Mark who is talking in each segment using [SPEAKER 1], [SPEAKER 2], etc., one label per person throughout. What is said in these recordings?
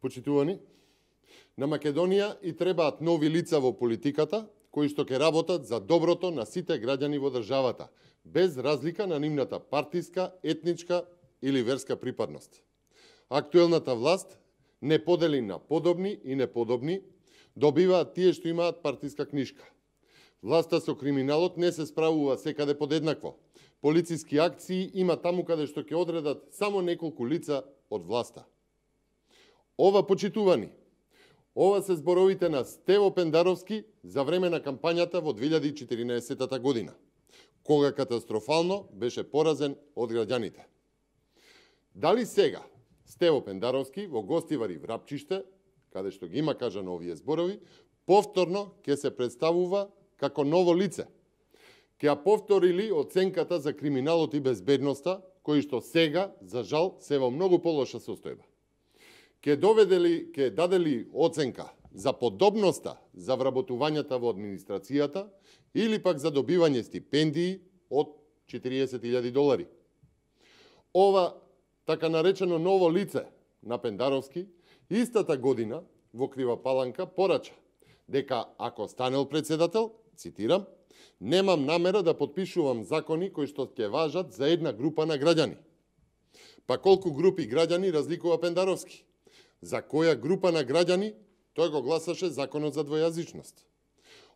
[SPEAKER 1] Почитувани, на Македонија и требаат нови лица во политиката, кои што ќе работат за доброто на сите граѓани во државата, без разлика на нивната партиска, етничка или верска припадност. Актуелната власт не подели на подобни и неподобни, добиваат тие што имаат партиска книшка. Власта со криминалот не се справува секаде подеднакво. Полициски акции има таму каде што ќе одредат само неколку лица од власта. Ова, почитувани, ова се зборовите на Стево Пендаровски за време на кампањата во 2014 година, кога катастрофално беше поразен од граѓаните. Дали сега Стево Пендаровски во Гостивари Врапчиште, каде што ги има кажано овие зборови, повторно ќе се представува како ново лице? Ќе ја повтори ли оценката за криминалот и безбедноста, кои што сега, за жал, се во многу полоша состојба? Ќе даде ли оценка за подобноста за вработувањата во администрацијата или пак за добивање стипендии од $40,000? Ова така наречено ново лице на Пендаровски истата година во Крива Паланка порача дека ако станел председател, цитирам, немам намера да подпишувам закони кои што ќе важат за една група на граѓани. Па колку групи граѓани разликува Пендаровски? За која група на граѓани тој го гласаше законот за двојазичност?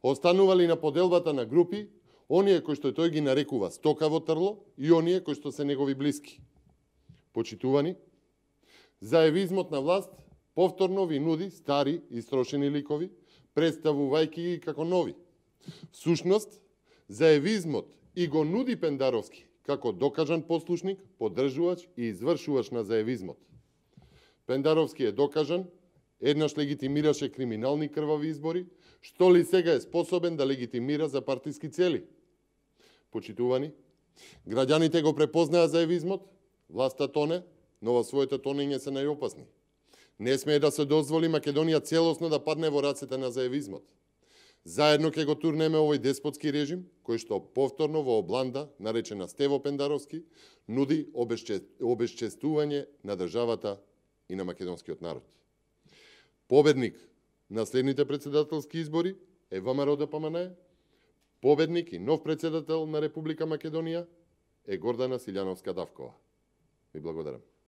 [SPEAKER 1] Останували на поделбата на групи оние кои што тој ги нарекува стока во трло и оние кои што се негови блиски? Почитувани, заевизмот на власт повторно ви нуди стари истрошени ликови, представувајќи ги како нови. Всушност, заевизмот и го нуди Пендаровски како докажан послушник, поддржувач и извршувач на заевизмот. Пендаровски е докажан, еднаш легитимираше криминални крвави избори, што ли сега е способен да легитимира за партиски цели? Почитувани, граѓаните го препознаат заевизмот, власта тоне, но во своето тонење се најопасни. Не смее да се дозволи Македонија целосно да падне во рацете на заевизмот. Заедно ќе го турнеме овој деспотски режим, кој што повторно во обланда, наречена Стево Пендаровски, нуди обесчестување на државата и на македонскиот народ. Победник на следните председателски избори е ВМРО ДПМНЕ, победник и нов председател на Република Македонија е Гордана Силјановска Давкова. Ви благодарам.